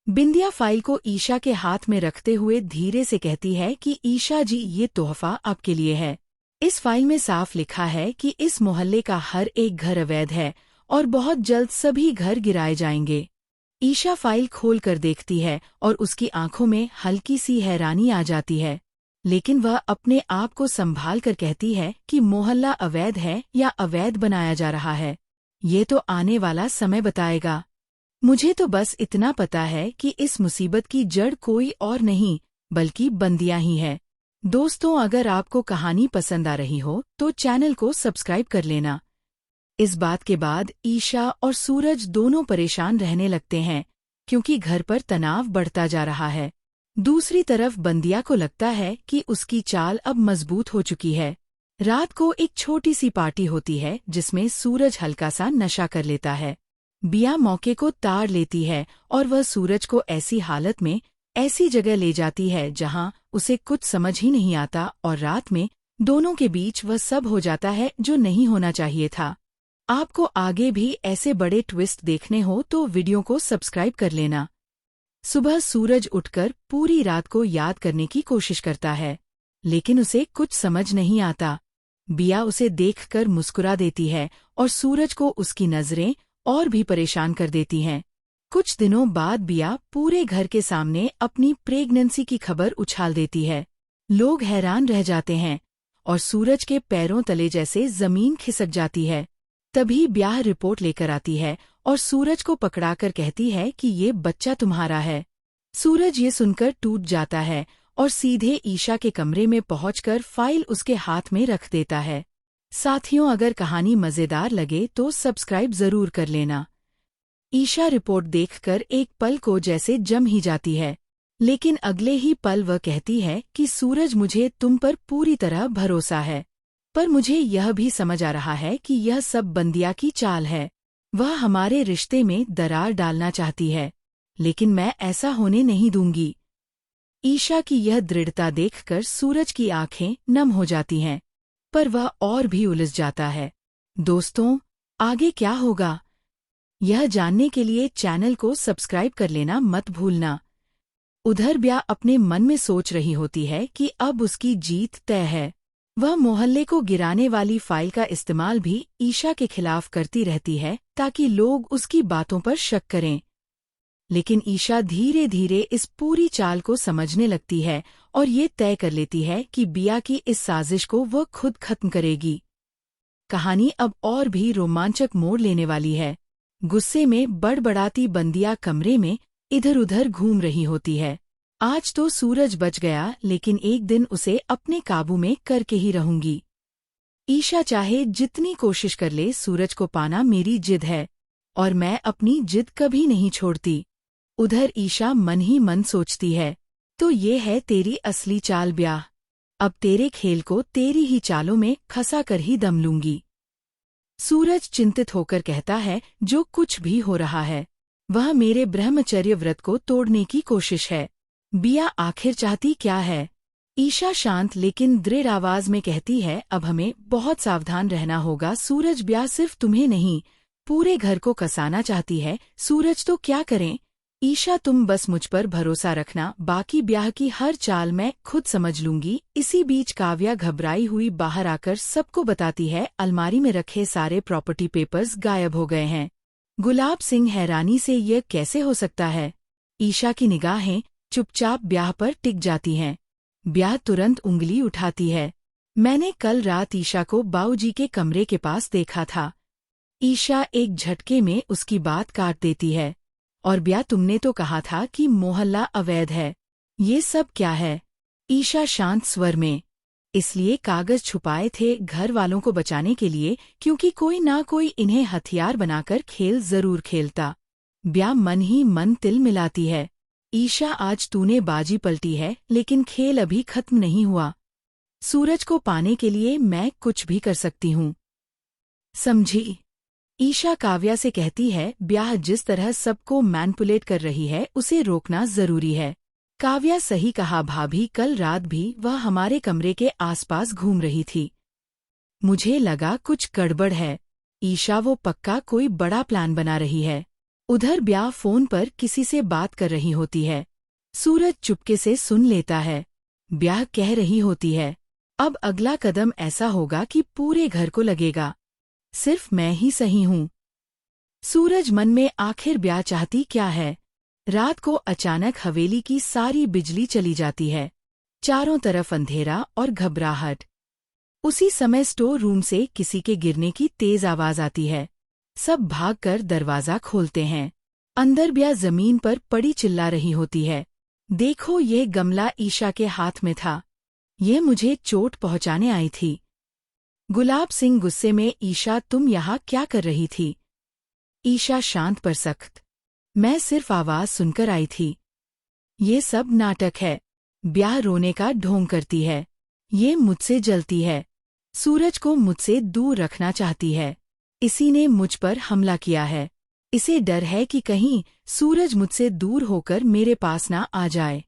बिंदिया file को ईशा के हाथ में रखते हुए धीरे से कहती है कि ईशा जी, ये तोहफा आपके लिए है। इस फाइल में साफ लिखा है कि इस मोहल्ले का हर एक घर अवैध है और बहुत जल्द सभी घर गिराए जाएंगे। ईशा फाइल खोल कर देखती है और उसकी आंखों में हल्की सी हैरानी आ जाती है, लेकिन वह अपने आप को संभाल कर कहती है कि मोहल्ला अवैध है या अवैध बनाया जा रहा है, ये तो आने वाला समय बताएगा। मुझे तो बस इतना पता है कि इस मुसीबत की जड़ कोई और नहीं बल्कि बंदियां ही है। दोस्तों, अगर आपको कहानी पसंद आ रही हो तो चैनल को सब्सक्राइब कर लेना। इस बात के बाद ईशा और सूरज दोनों परेशान रहने लगते हैं क्योंकि घर पर तनाव बढ़ता जा रहा है। दूसरी तरफ बंदिया को लगता है कि उसकी चाल अब मजबूत हो चुकी है। रात को एक छोटी सी पार्टी होती है जिसमें सूरज हल्का सा नशा कर लेता है। बिया मौके को ताड़ लेती है और वह सूरज को ऐसी हालत में ऐसी जगह ले जाती है जहां उसे कुछ समझ ही नहीं आता और रात में दोनों के बीच वह सब हो जाता है जो नहीं होना चाहिए था। आपको आगे भी ऐसे बड़े ट्विस्ट देखने हो तो वीडियो को सब्सक्राइब कर लेना। सुबह सूरज उठकर पूरी रात को याद करने की कोशिश करता है, लेकिन उसे कुछ समझ नहीं आता। बिया उसे देखकर मुस्कुरा देती है और सूरज को उसकी नजरें और भी परेशान कर देती हैं। कुछ दिनों बाद बिया पूरे घर के सामने अपनी प्रेगनेंसी की खबर उछाल देती है। लोग हैरान रह जाते हैं और सूरज के पैरों तले जैसे जमीन खिसक जाती है। तभी ब्याह रिपोर्ट लेकर आती है और सूरज को पकड़ाकर कहती है कि ये बच्चा तुम्हारा है। सूरज ये सुनकर टूट जाता है और सीधे ईशा के कमरे में पहुंचकर फाइल उसके हाथ में रख देता है। साथियों, अगर कहानी मजेदार लगे तो सब्सक्राइब जरूर कर लेना। ईशा रिपोर्ट देखकर एक पल को जैसे जम ही जाती है, लेकिन अगले ही पल वह कहती है कि सूरज, मुझे तुम पर पूरी तरह भरोसा है, पर मुझे यह भी समझ आ रहा है कि यह सब बंदिया की चाल है। वह हमारे रिश्ते में दरार डालना चाहती है, लेकिन मैं ऐसा होने नहीं दूंगी। ईशा की यह दृढ़ता देखकर सूरज की आंखें नम हो जाती हैं, पर वह और भी उलझ जाता है। दोस्तों, आगे क्या होगा यह जानने के लिए चैनल को सब्सक्राइब कर लेना मत भूलना। उधर ब्या अपने मन में सोच रही होती है कि अब उसकी जीत तय है। वह मोहल्ले को गिराने वाली फाइल का इस्तेमाल भी ईशा के खिलाफ करती रहती है ताकि लोग उसकी बातों पर शक करें। लेकिन ईशा धीरे धीरे इस पूरी चाल को समझने लगती है और ये तय कर लेती है कि बिया की इस साजिश को वह खुद खत्म करेगी। कहानी अब और भी रोमांचक मोड़ लेने वाली है। गुस्से में बड़बड़ाती बंदिया कमरे में इधर उधर घूम रही होती है। आज तो सूरज बच गया, लेकिन एक दिन उसे अपने काबू में करके ही रहूंगी। ईशा चाहे जितनी कोशिश कर ले, सूरज को पाना मेरी जिद है और मैं अपनी जिद कभी नहीं छोड़ती। उधर ईशा मन ही मन सोचती है, तो ये है तेरी असली चाल ब्याह। अब तेरे खेल को तेरी ही चालों में फंसा कर ही दम लूंगी। सूरज चिंतित होकर कहता है, जो कुछ भी हो रहा है वह मेरे ब्रह्मचर्य व्रत को तोड़ने की कोशिश है। बिया आखिर चाहती क्या है? ईशा शांत लेकिन दृढ़ आवाज में कहती है, अब हमें बहुत सावधान रहना होगा सूरज। ब्याह सिर्फ तुम्हें नहीं, पूरे घर को कसाना चाहती है। सूरज, तो क्या करें? ईशा, तुम बस मुझ पर भरोसा रखना, बाकी ब्याह की हर चाल मैं खुद समझ लूंगी। इसी बीच काव्या घबराई हुई बाहर आकर सबको बताती है, अलमारी में रखे सारे प्रॉपर्टी पेपर्स गायब हो गए हैं। गुलाब सिंह हैरानी से यह कैसे हो सकता है? ईशा की निगाहें चुपचाप ब्याह पर टिक जाती हैं। ब्याह तुरंत उंगली उठाती है, मैंने कल रात ईशा को बाऊजी के कमरे के पास देखा था। ईशा एक झटके में उसकी बात काट देती है, और ब्याह, तुमने तो कहा था कि मोहल्ला अवैध है, ये सब क्या है? ईशा शांत स्वर में, इसलिए कागज छुपाए थे घर वालों को बचाने के लिए, क्योंकि कोई ना कोई इन्हें हथियार बनाकर खेल जरूर खेलता। ब्याह मन ही मन तिल मिलाती है, ईशा, आज तूने बाजी पलटी है, लेकिन खेल अभी खत्म नहीं हुआ। सूरज को पाने के लिए मैं कुछ भी कर सकती हूँ, समझी? ईशा काव्या से कहती है, ब्याह जिस तरह सबको मैनिपुलेट कर रही है उसे रोकना जरूरी है। काव्या, सही कहा भाभी, कल रात भी वह हमारे कमरे के आसपास घूम रही थी। मुझे लगा कुछ गड़बड़ है। ईशा, वो पक्का कोई बड़ा प्लान बना रही है। उधर ब्या फोन पर किसी से बात कर रही होती है। सूरज चुपके से सुन लेता है। ब्या कह रही होती है, अब अगला कदम ऐसा होगा कि पूरे घर को लगेगा सिर्फ मैं ही सही हूँ। सूरज मन में आखिर ब्या चाहती क्या है। रात को अचानक हवेली की सारी बिजली चली जाती है। चारों तरफ अंधेरा और घबराहट। उसी समय स्टोर रूम से किसी के गिरने की तेज आवाज आती है। सब भागकर दरवाजा खोलते हैं। अंदर ब्या जमीन पर पड़ी चिल्ला रही होती है, देखो ये गमला ईशा के हाथ में था, ये मुझे चोट पहुंचाने आई थी। गुलाब सिंह गुस्से में, ईशा तुम यहाँ क्या कर रही थी? ईशा शांत पर सख्त, मैं सिर्फ आवाज सुनकर आई थी। ये सब नाटक है। ब्या रोने का ढोंग करती है, ये मुझसे जलती है। सूरज को मुझसे दूर रखना चाहती है। इसी ने मुझ पर हमला किया है। इसे डर है कि कहीं सूरज मुझसे दूर होकर मेरे पास ना आ जाए।